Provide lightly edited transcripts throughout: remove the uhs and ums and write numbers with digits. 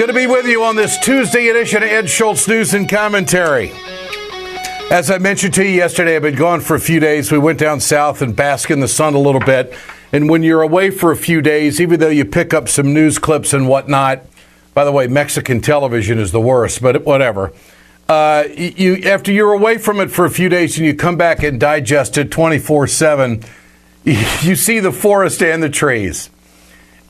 to be with you on this Tuesday edition of Ed Schultz News and Commentary. As I mentioned to you yesterday, I've been gone for a few days. We went down south and bask in the sun a little bit. And when you're away for a few days, even though you pick up some news clips and whatnot, by the way, Mexican television is the worst, but whatever. After you're away from it for a few days and you come back and digest it 24/7, you see the forest and the trees.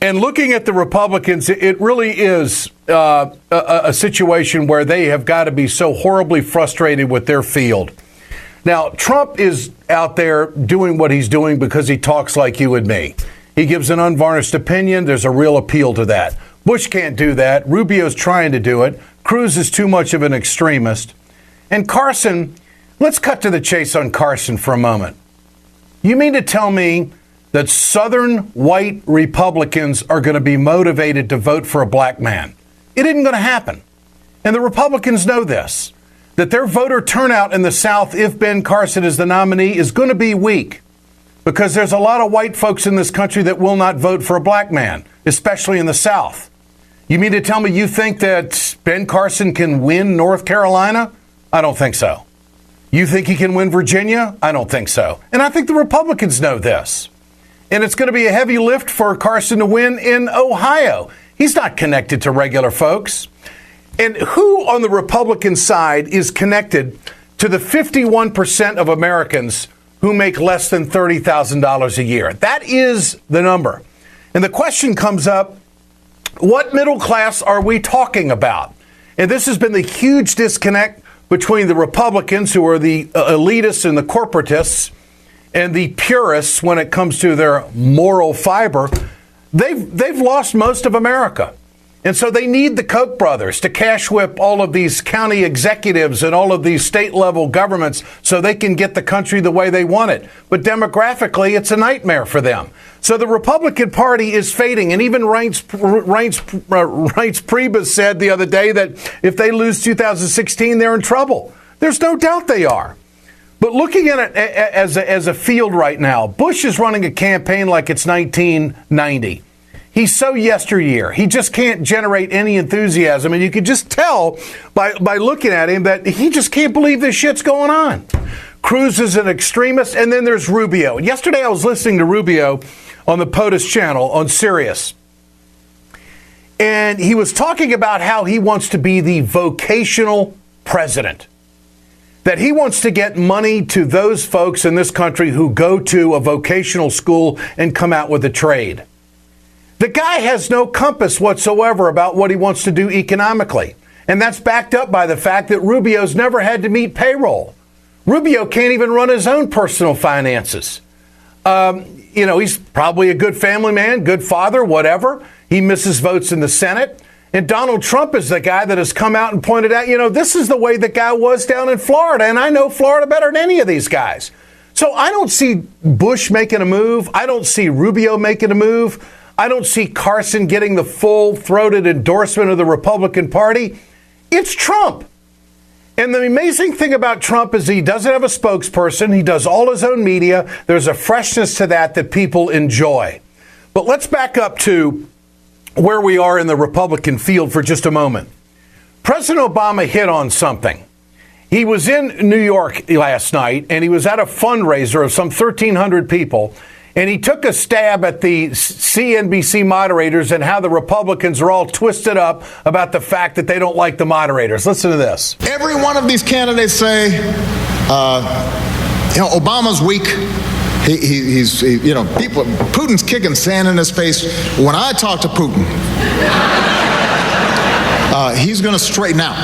And looking at the Republicans, it really is a situation where they have got to be so horribly frustrated with their field. Now, Trump is out there doing what he's doing because he talks like you and me. He gives an unvarnished opinion. There's a real appeal to that. Bush can't do that. Rubio's trying to do it. Cruz is too much of an extremist. And Carson, let's cut to the chase on Carson for a moment. You mean to tell me that Southern white Republicans are going to be motivated to vote for a black man? It isn't going to happen. And the Republicans know this, that their voter turnout in the South, if Ben Carson is the nominee, is going to be weak because there's a lot of white folks in this country that will not vote for a black man, especially in the South. You mean to tell me you think that Ben Carson can win North Carolina? I don't think so. You think he can win Virginia? I don't think so. And I think the Republicans know this. And it's going to be a heavy lift for Carson to win in Ohio. He's not connected to regular folks. And who on the Republican side is connected to the 51% of Americans who make less than $30,000 a year? That is the number. And the question comes up, what middle class are we talking about? And this has been the huge disconnect between the Republicans, who are the elitists and the corporatists, and the purists when it comes to their moral fiber. They've lost most of America. And so they need the Koch brothers to cash whip all of these county executives and all of these state level governments so they can get the country the way they want it. But demographically, it's a nightmare for them. So the Republican Party is fading. And even Reince Priebus said the other day that if they lose 2016, they're in trouble. There's no doubt they are. But looking at it as a field right now, Bush is running a campaign like it's 1990. He's so yesteryear. He just can't generate any enthusiasm. And you could just tell by looking at him that he just can't believe this shit's going on. Cruz is an extremist. And then there's Rubio. Yesterday I was listening to Rubio on the POTUS channel on Sirius. And he was talking about how he wants to be the vocational president. That he wants to get money to those folks in this country who go to a vocational school and come out with a trade. The guy has no compass whatsoever about what he wants to do economically. And that's backed up by the fact that Rubio's never had to meet payroll. Rubio can't even run his own personal finances. He's probably a good family man, good father, whatever. He misses votes in the Senate. And Donald Trump is the guy that has come out and pointed out, this is the way the guy was down in Florida. And I know Florida better than any of these guys. So I don't see Bush making a move. I don't see Rubio making a move. I don't see Carson getting the full-throated endorsement of the Republican Party. It's Trump. And the amazing thing about Trump is he doesn't have a spokesperson. He does all his own media. There's a freshness to that people enjoy. But let's back up to where we are in the Republican field for just a moment. President Obama hit on something. He was in New York last night, and he was at a fundraiser of some 1,300 people, and he took a stab at the CNBC moderators and how the Republicans are all twisted up about the fact that they don't like the moderators. Listen to this. Every one of these candidates say, Obama's weak. Putin's kicking sand in his face. When I talk to Putin, he's going to straighten out.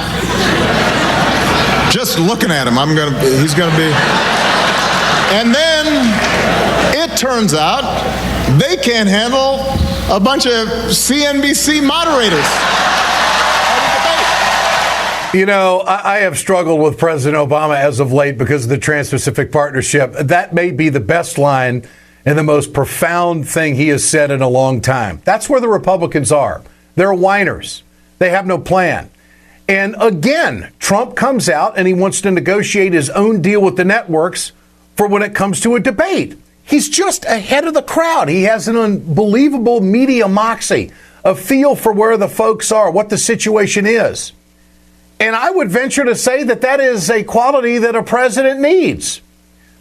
Just looking at him, he's going to be. And then it turns out they can't handle a bunch of CNBC moderators. I have struggled with President Obama as of late because of the Trans-Pacific Partnership. That may be the best line and the most profound thing he has said in a long time. That's where the Republicans are. They're whiners. They have no plan. And again, Trump comes out and he wants to negotiate his own deal with the networks for when it comes to a debate. He's just ahead of the crowd. He has an unbelievable media moxie, a feel for where the folks are, what the situation is. And I would venture to say that that is a quality that a president needs.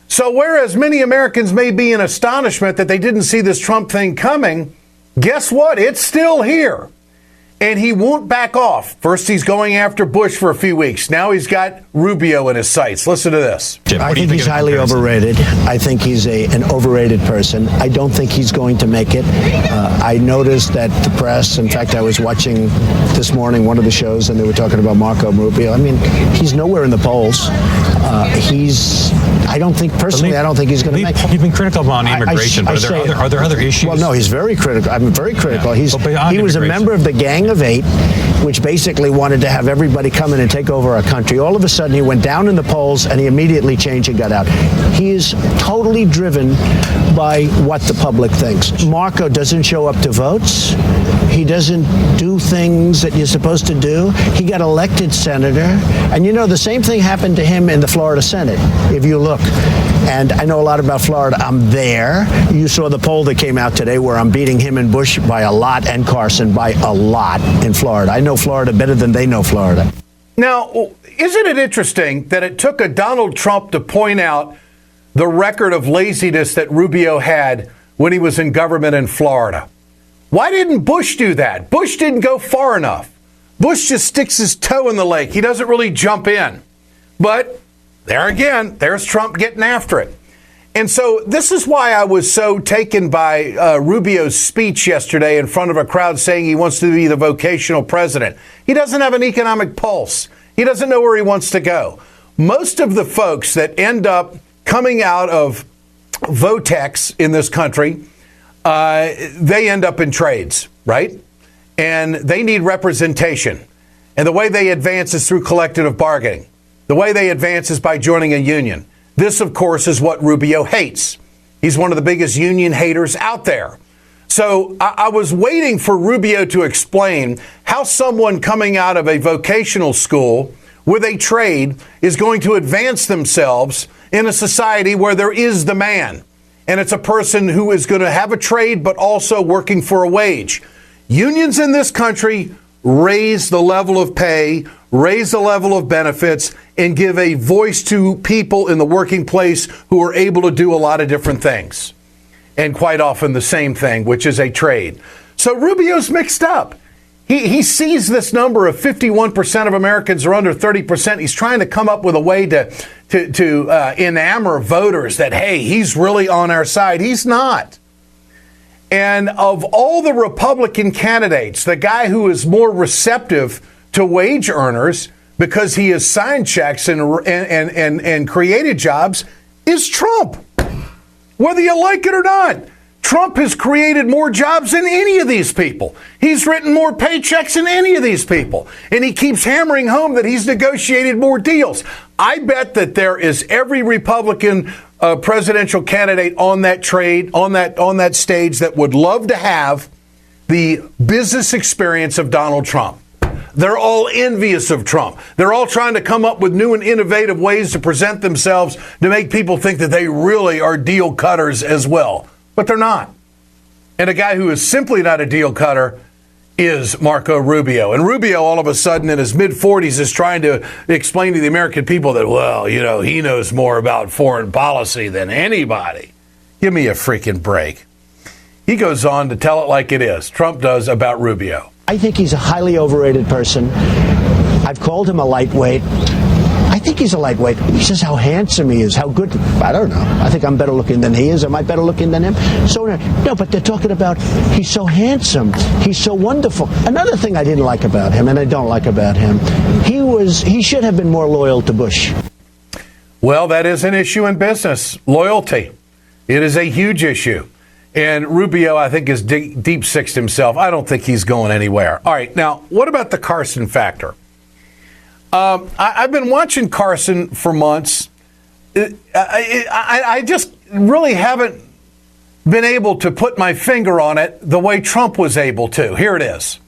So whereas many Americans may be in astonishment that they didn't see this Trump thing coming, guess what? It's still here. And he won't back off. First, he's going after Bush for a few weeks. Now he's got Rubio in his sights. Listen to this. Jeb, I think he's highly overrated. I think he's an overrated person. I don't think he's going to make it. I noticed that the press, in fact, I was watching this morning one of the shows, and they were talking about Marco Rubio. I mean, he's nowhere in the polls. I don't think he's going to make it. You've been critical on immigration, but are there other issues? Well, no, he's very critical. I'm very critical. Yeah. He was a member of the Gang of Eight, which basically wanted to have everybody come in and take over our country. All of a sudden, he went down in the polls, and he immediately changed and got out. He is totally driven by what the public thinks. Marco doesn't show up to votes. He doesn't do things that you're supposed to do. He got elected senator. And, the same thing happened to him in the Florida Senate, if you look. And I know a lot about Florida. I'm there. You saw the poll that came out today where I'm beating him and Bush by a lot and Carson by a lot in Florida. I know Florida better than they know Florida. Now, isn't it interesting that it took a Donald Trump to point out the record of laziness that Rubio had when he was in government in Florida? Why didn't Bush do that? Bush didn't go far enough. Bush just sticks his toe in the lake. He doesn't really jump in. But there again, there's Trump getting after it. And so this is why I was so taken by Rubio's speech yesterday in front of a crowd saying he wants to be the vocational president. He doesn't have an economic pulse. He doesn't know where he wants to go. Most of the folks that end up coming out of Votex in this country, they end up in trades, right? And they need representation. And the way they advance is through collective bargaining. The way they advance is by joining a union. This, of course, is what Rubio hates. He's one of the biggest union haters out there. So I was waiting for Rubio to explain how someone coming out of a vocational school with a trade is going to advance themselves in a society where there is the man. And it's a person who is going to have a trade, but also working for a wage. Unions in this country raise the level of pay, raise the level of benefits, and give a voice to people in the working place who are able to do a lot of different things. And quite often the same thing, which is a trade. So Rubio's mixed up. He sees this number of 51% of Americans are under 30%. He's trying to come up with a way to enamor voters that, hey, he's really on our side. He's not. And of all the Republican candidates, the guy who is more receptive to wage earners because he has signed checks and created jobs is Trump. Whether you like it or not, Trump has created more jobs than any of these people. He's written more paychecks than any of these people. And he keeps hammering home that he's negotiated more deals. I bet that there is every Republican presidential candidate on that on that stage that would love to have the business experience of Donald Trump. They're all envious of Trump. They're all trying to come up with new and innovative ways to present themselves to make people think that they really are deal cutters as well. But they're not. And a guy who is simply not a deal cutter is Marco Rubio. And Rubio, all of a sudden, in his mid-40s, is trying to explain to the American people that, well, he knows more about foreign policy than anybody. Give me a freaking break. He goes on to tell it like it is. Trump does about Rubio. I think he's a highly overrated person. I've called him a lightweight. I think he's a lightweight. He says how handsome he is, how good. I don't know. I think I'm better looking than he is. Am I better looking than him? So no, but they're talking about he's so handsome. He's so wonderful. Another thing I didn't like about him, and I don't like about him, he should have been more loyal to Bush. Well, that is an issue in business. Loyalty. It is a huge issue. And Rubio, I think, is deep sixed himself. I don't think he's going anywhere. All right. Now, what about the Carson factor? I've been watching Carson for months. I just really haven't been able to put my finger on it the way Trump was able to. Here it is.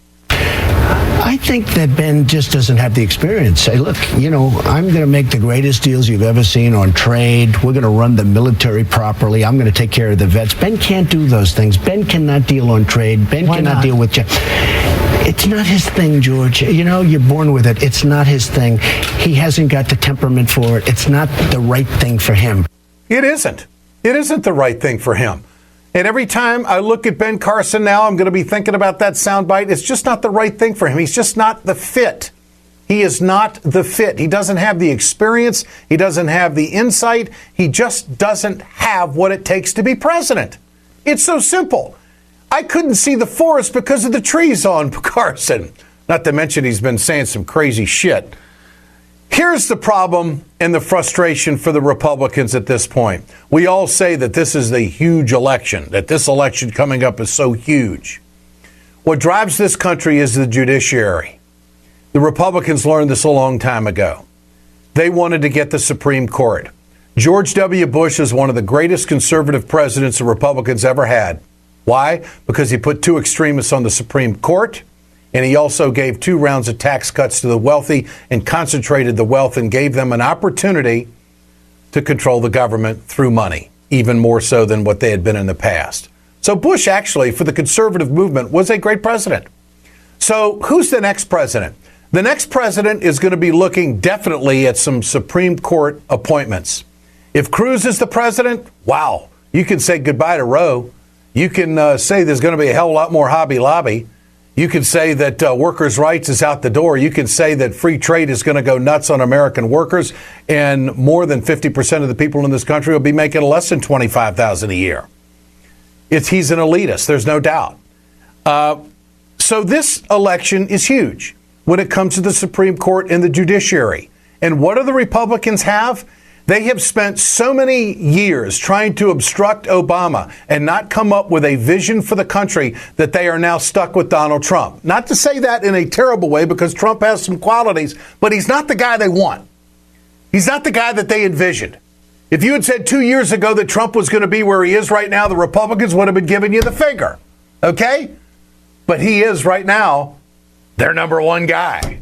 I think that Ben just doesn't have the experience. Say, look, I'm going to make the greatest deals you've ever seen on trade. We're going to run the military properly. I'm going to take care of the vets. Ben can't do those things. Ben cannot deal on trade. Ben cannot deal with... It's not his thing, George. You're born with it. It's not his thing. He hasn't got the temperament for it. It's not the right thing for him. It isn't. It isn't the right thing for him. And every time I look at Ben Carson now, I'm going to be thinking about that soundbite. It's just not the right thing for him. He's just not the fit. He is not the fit. He doesn't have the experience. He doesn't have the insight. He just doesn't have what it takes to be president. It's so simple. I couldn't see the forest because of the trees on Carson. Not to mention he's been saying some crazy shit. Here's the problem and the frustration for the Republicans at this point. We all say that this is the huge election, that this election coming up is so huge. What drives this country is the judiciary. The Republicans learned this a long time ago. They wanted to get the Supreme Court. George W. Bush is one of the greatest conservative presidents the Republicans ever had. Why? Because he put two extremists on the Supreme Court. And he also gave 2 rounds of tax cuts to the wealthy and concentrated the wealth and gave them an opportunity to control the government through money, even more so than what they had been in the past. So Bush actually, for the conservative movement, was a great president. So who's the next president? The next president is going to be looking definitely at some Supreme Court appointments. If Cruz is the president, wow, you can say goodbye to Roe. You can say there's going to be a hell of a lot more Hobby Lobby. You can say that workers' rights is out the door. You can say that free trade is going to go nuts on American workers, and more than 50% of the people in this country will be making less than $25,000 a year. He's an elitist, there's no doubt. So this election is huge when it comes to the Supreme Court and the judiciary. And what do the Republicans have? They have spent so many years trying to obstruct Obama and not come up with a vision for the country that they are now stuck with Donald Trump. Not to say that in a terrible way, because Trump has some qualities, but he's not the guy they want. He's not the guy that they envisioned. If you had said 2 years ago that Trump was going to be where he is right now, the Republicans would have been giving you the finger. Okay? But he is right now their number one guy.